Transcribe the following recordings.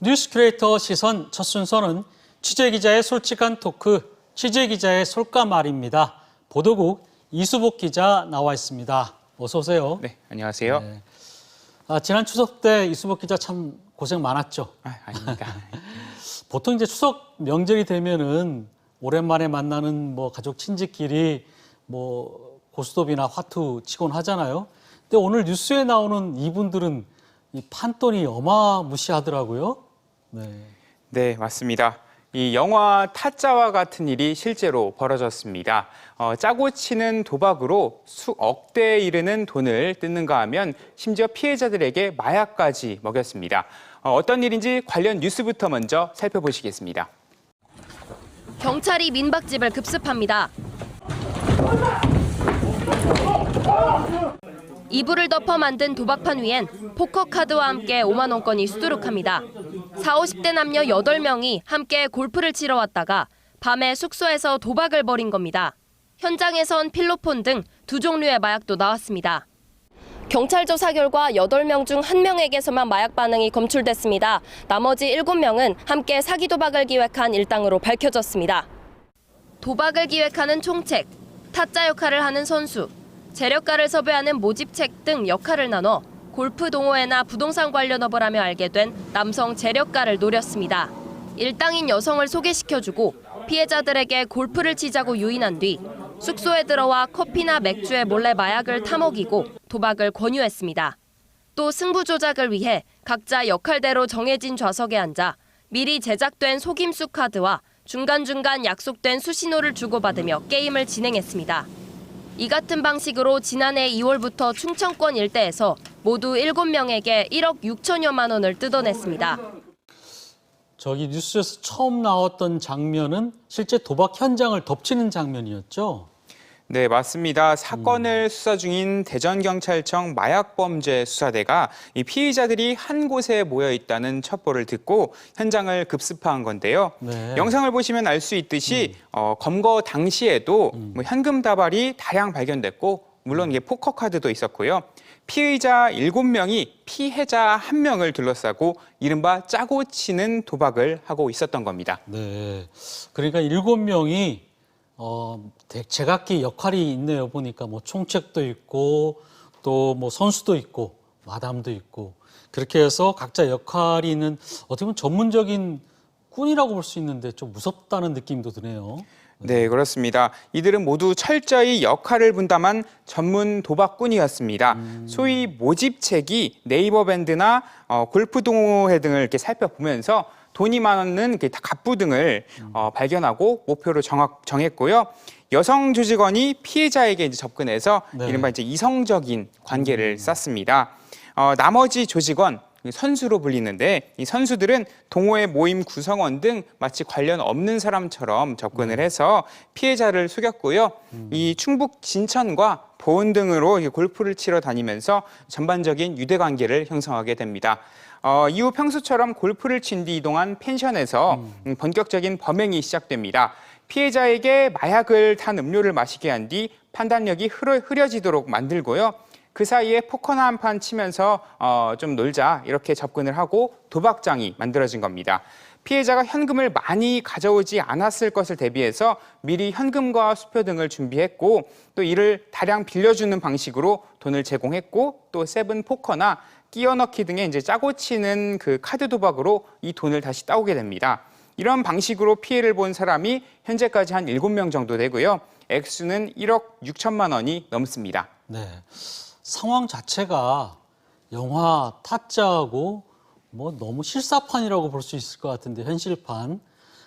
뉴스 크리에이터 시선 첫 순서는 취재기자의 솔직한 토크, 취재기자의 솔까말입니다. 보도국 이수복 기자 나와 있습니다. 어서 오세요. 네, 안녕하세요. 네. 지난 추석 때 이수복 기자 참 고생 많았죠? 아닙니다. 보통 이제 추석 명절이 되면은 오랜만에 만나는 뭐 가족 친지끼리 뭐 고스톱이나 화투 치곤 하잖아요. 근데 오늘 뉴스에 나오는 이분들은 이 판돈이 어마무시하더라고요. 네, 맞습니다. 이 영화 타짜와 같은 일이 실제로 벌어졌습니다. 짜고 치는 도박으로 수억대에 이르는 돈을 뜯는가 하면 심지어 피해자들에게 마약까지 먹였습니다. 어떤 일인지 관련 뉴스부터 먼저 살펴보시겠습니다. 경찰이 민박집을 급습합니다. 이불을 덮어 만든 도박판 위엔 포커카드와 함께 5만 원권이 수두룩합니다. 40, 50대 남녀 8명이 함께 골프를 치러 왔다가 밤에 숙소에서 도박을 벌인 겁니다. 현장에선 필로폰 등 두 종류의 마약도 나왔습니다. 경찰 조사 결과 8명 중 1명에게서만 마약 반응이 검출됐습니다. 나머지 7명은 함께 사기 도박을 기획한 일당으로 밝혀졌습니다. 도박을 기획하는 총책, 타짜 역할을 하는 선수, 재력가를 섭외하는 모집책 등 역할을 나눠 골프 동호회나 부동산 관련 업을 하며 알게 된 남성 재력가를 노렸습니다. 일당인 여성을 소개시켜주고 피해자들에게 골프를 치자고 유인한 뒤 숙소에 들어와 커피나 맥주에 몰래 마약을 타먹이고 도박을 권유했습니다. 또 승부 조작을 위해 각자 역할대로 정해진 좌석에 앉아 미리 제작된 속임수 카드와 중간중간 약속된 수신호를 주고받으며 게임을 진행했습니다. 이 같은 방식으로 지난해 2월부터 충청권 일대에서 모두 7명에게 1억 6천여만 원을 뜯어냈습니다. 저기 뉴스에서 처음 나왔던 장면은 실제 도박 현장을 덮치는 장면이었죠? 네, 맞습니다. 사건을 수사 중인 대전경찰청 마약범죄 수사대가 이 피의자들이 한 곳에 모여 있다는 첩보를 듣고 현장을 급습한 건데요. 네. 영상을 보시면 알 수 있듯이 검거 당시에도 뭐 현금 다발이 다량 발견됐고 물론 이게 포커카드도 있었고요. 피의자 7명이 피해자 1명을 둘러싸고 이른바 짜고 치는 도박을 하고 있었던 겁니다. 네, 그러니까 7명이 제각기 역할이 있네요. 보니까 뭐 총책도 있고 또 뭐 선수도 있고 마담도 있고 그렇게 해서 각자 역할이 있는 어떻게 보면 전문적인 꾼이라고 볼 수 있는데 좀 무섭다는 느낌도 드네요. 네, 그렇습니다. 이들은 모두 철저히 역할을 분담한 전문 도박꾼이었습니다. 소위 모집책이 네이버 밴드나 골프 동호회 등을 이렇게 살펴보면서 돈이 많은 갑부 등을 발견하고 목표로 정했고요. 여성 조직원이 피해자에게 이제 접근해서 이른바 이제 이성적인 관계를 쌓습니다. 나머지 조직원, 선수로 불리는데 이 선수들은 동호회 모임 구성원 등 마치 관련 없는 사람처럼 접근을 해서 피해자를 속였고요. 이 충북 진천과 보은 등으로 골프를 치러 다니면서 전반적인 유대 관계를 형성하게 됩니다. 이후 평소처럼 골프를 친 뒤 이동한 펜션에서 본격적인 범행이 시작됩니다. 피해자에게 마약을 탄 음료를 마시게 한 뒤 판단력이 흐려지도록 만들고요. 그 사이에 포커나 한 판 치면서 좀 놀자 이렇게 접근을 하고 도박장이 만들어진 겁니다. 피해자가 현금을 많이 가져오지 않았을 것을 대비해서 미리 현금과 수표 등을 준비했고 또 이를 다량 빌려주는 방식으로 돈을 제공했고 또 세븐 포커나 끼워넣기 등의 이제 짜고 치는 그 카드 도박으로 이 돈을 다시 따오게 됩니다. 이런 방식으로 피해를 본 사람이 현재까지 한 7명 정도 되고요. 액수는 1억 6천만 원이 넘습니다. 네. 상황 자체가 영화 타짜하고 뭐 너무 실사판이라고 볼 수 있을 것 같은데 현실판.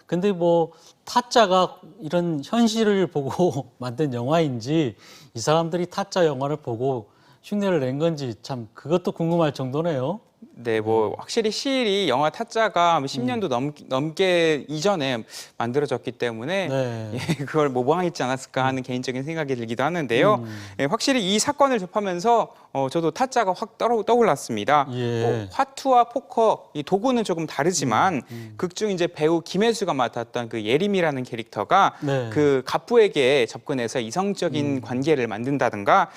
근데 뭐 타짜가 이런 현실을 보고 만든 영화인지 이 사람들이 타짜 영화를 보고 흉내를 낸 건지 참 그것도 궁금할 정도네요. 네, 뭐 확실히 시일이 영화 타짜가 10년도 넘게 이전에 만들어졌기 때문에 그걸 모방했지 않았을까 하는 개인적인 생각이 들기도 하는데요. 확실히 이 사건을 접하면서 저도 타짜가 확 떠올랐습니다. 뭐 화투와 포커 이 도구는 조금 다르지만 극중 이제 배우 김혜수가 맡았던 그 예림이라는 캐릭터가 그 갑부에게 접근해서 이성적인 관계를 만든다든가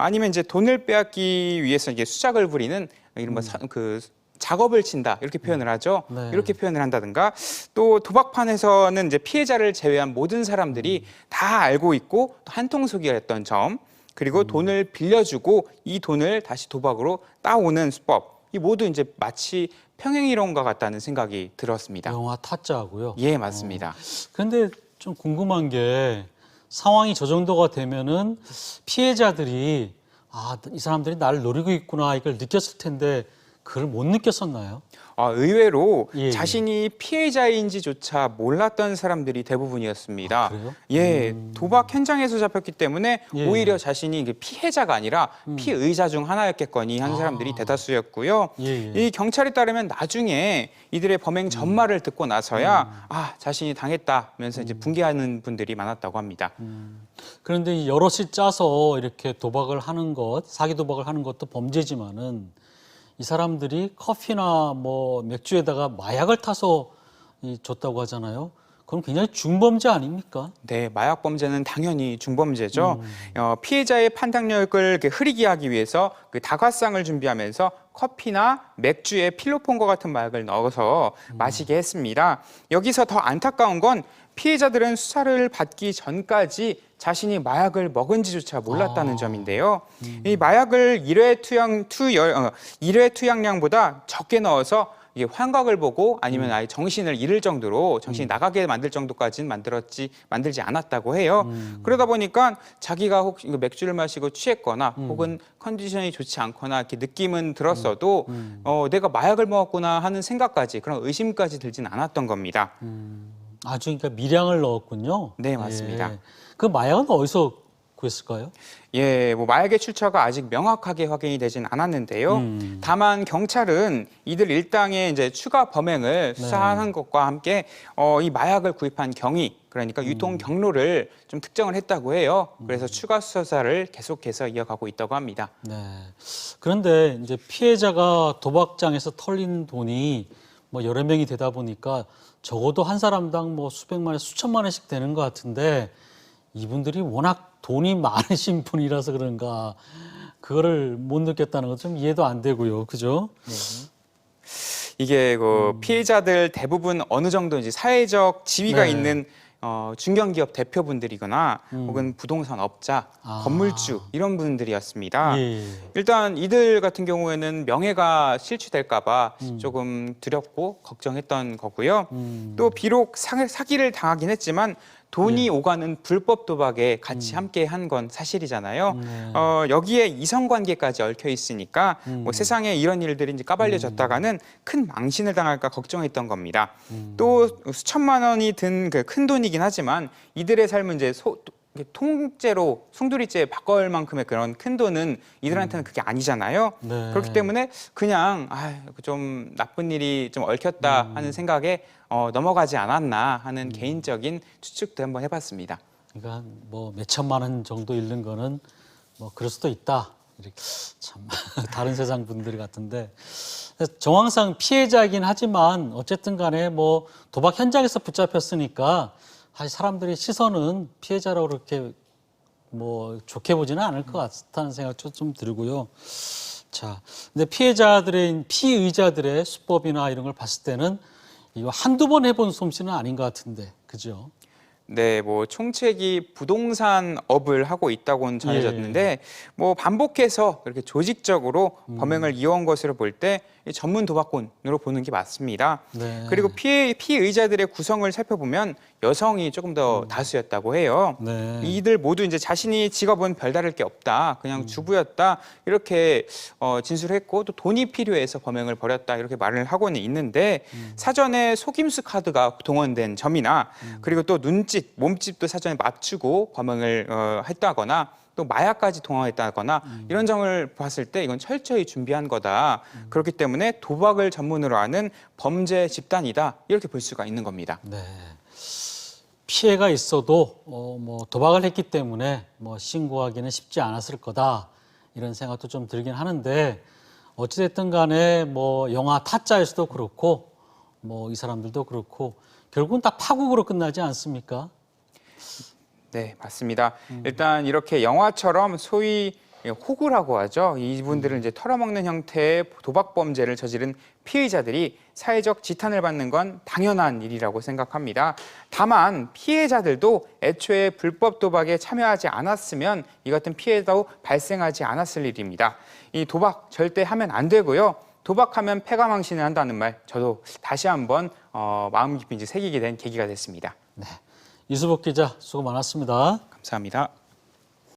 아니면 이제 돈을 빼앗기 위해서 이게 수작을 부리는 이른바 그 작업을 친다 이렇게 표현을 하죠. 네. 이렇게 표현을 한다든가 또 도박판에서는 이제 피해자를 제외한 모든 사람들이 다 알고 있고 또 한통속이었던 점 그리고 돈을 빌려주고 이 돈을 다시 도박으로 따오는 수법 이 모두 이제 마치 평행이론과 같다는 생각이 들었습니다. 영화 타짜고요. 예, 맞습니다. 근데 좀 궁금한 게 상황이 저 정도가 되면은 피해자들이 이 사람들이 나를 노리고 있구나 이걸 느꼈을 텐데 그걸 못 느꼈었나요? 의외로 예. 자신이 피해자인지조차 몰랐던 사람들이 대부분이었습니다. 그래요? 예, 도박 현장에서 잡혔기 때문에 예. 오히려 자신이 피해자가 아니라 피의자 중 하나였겠거니 하는 사람들이 대다수였고요. 예. 이 경찰에 따르면 나중에 이들의 범행 전말을 듣고 나서야 자신이 당했다면서 이제 분개하는 분들이 많았다고 합니다. 그런데 이 여럿이 짜서 이렇게 도박을 하는 것, 사기 도박을 하는 것도 범죄지만은 이 사람들이 커피나 뭐 맥주에다가 마약을 타서 줬다고 하잖아요. 그럼 굉장히 중범죄 아닙니까? 네, 마약 범죄는 당연히 중범죄죠. 피해자의 판단력을 이렇게 흐리게 하기 위해서 그 다과상을 준비하면서 커피나 맥주에 필로폰과 같은 마약을 넣어서 마시게 했습니다. 여기서 더 안타까운 건 피해자들은 수사를 받기 전까지 자신이 마약을 먹은지조차 몰랐다는 점인데요. 이 마약을 1회 투약량보다 적게 넣어서 이게 환각을 보고 아니면 아예 정신을 잃을 정도로 정신이 나가게 만들 정도까지는 만들지 않았다고 해요. 그러다 보니까 자기가 혹시 맥주를 마시고 취했거나 혹은 컨디션이 좋지 않거나 이렇게 느낌은 들었어도 내가 마약을 먹었구나 하는 생각까지 그런 의심까지 들진 않았던 겁니다. 그러니까 미량을 넣었군요. 네, 맞습니다. 예. 그 마약은 어디서 구했을까요? 예, 뭐 마약의 출처가 아직 명확하게 확인이 되진 않았는데요. 다만 경찰은 이들 일당의 이제 추가 범행을 수사하는 것과 함께 이 마약을 구입한 경위, 그러니까 유통 경로를 좀 특정을 했다고 해요. 그래서 추가 수사를 계속해서 이어가고 있다고 합니다. 네. 그런데 이제 피해자가 도박장에서 털린 돈이 뭐 여러 명이 되다 보니까 적어도 한 사람당 뭐 수백만 원, 수천만 원씩 되는 것 같은데 이분들이 워낙 돈이 많으신 분이라서 그런가 그거를 못 느꼈다는 건 좀 이해도 안 되고요. 그죠? 이게 그 피해자들 대부분 어느 정도 이제 사회적 지위가 네. 있는 중견기업 대표분들이거나 혹은 부동산 업자, 건물주 이런 분들이었습니다. 예. 일단 이들 같은 경우에는 명예가 실추될까 봐 조금 두렵고 걱정했던 거고요. 또 비록 사기를 당하긴 했지만 돈이 오가는 불법 도박에 같이 함께 한 건 사실이잖아요. 여기에 이성관계까지 얽혀 있으니까 뭐 세상에 이런 일들이 이제 까발려졌다가는 큰 망신을 당할까 걱정했던 겁니다. 또 수천만 원이 든 그 큰 돈이긴 하지만 이들의 삶은 이제 통째로 송두리째 바꿔올 만큼의 그런 큰 돈은 이들한테는 그게 아니잖아요. 네. 그렇기 때문에 그냥 좀 나쁜 일이 좀 얽혔다 하는 생각에 넘어가지 않았나 하는 개인적인 추측도 한번 해봤습니다. 그러니까 뭐 몇천만 원 정도 잃는 거는 뭐 그럴 수도 있다. 이렇게 참 다른 세상 분들 같은데 정황상 피해자이긴 하지만 어쨌든 간에 뭐 도박 현장에서 붙잡혔으니까 사실 사람들의 시선은 피해자라고 그렇게 뭐 좋게 보지는 않을 것 같다는 생각도 좀 들고요. 자, 근데 피의자들의 수법이나 이런 걸 봤을 때는 이거 한두 번 해본 솜씨는 아닌 것 같은데, 그죠? 네, 뭐 총책이 부동산 업을 하고 있다고는 전해졌는데 뭐 반복해서 이렇게 조직적으로 범행을 이어온 것으로 볼 때 전문 도박꾼으로 보는 게 맞습니다. 네. 그리고 피의자들의 구성을 살펴보면 여성이 조금 더 다수였다고 해요. 네. 이들 모두 이제 자신이 직업은 별다를 게 없다, 그냥 주부였다 이렇게 진술했고 또 돈이 필요해서 범행을 벌였다 이렇게 말을 하고는 있는데 사전에 속임수 카드가 동원된 점이나 그리고 또 눈짓, 몸짓도 사전에 맞추고 범행을 했다거나 또 마약까지 동원했다거나 이런 점을 봤을 때 이건 철저히 준비한 거다. 그렇기 때문에 도박을 전문으로 하는 범죄 집단이다. 이렇게 볼 수가 있는 겁니다. 네. 피해가 있어도 뭐 도박을 했기 때문에 뭐 신고하기는 쉽지 않았을 거다. 이런 생각도 좀 들긴 하는데 어찌됐든 간에 뭐 영화 타짜에서도 그렇고 뭐 이 사람들도 그렇고 결국은 다 파국으로 끝나지 않습니까? 네, 맞습니다. 일단 이렇게 영화처럼 소위 호구라고 하죠. 이분들은 이제 털어먹는 형태의 도박 범죄를 저지른 피의자들이 사회적 지탄을 받는 건 당연한 일이라고 생각합니다. 다만 피해자들도 애초에 불법 도박에 참여하지 않았으면 이 같은 피해도 발생하지 않았을 일입니다. 이 도박 절대 하면 안 되고요. 도박하면 패가망신을 한다는 말 저도 다시 한번 마음 깊이 새기게 된 계기가 됐습니다. 네, 이수복 기자 수고 많았습니다. 감사합니다.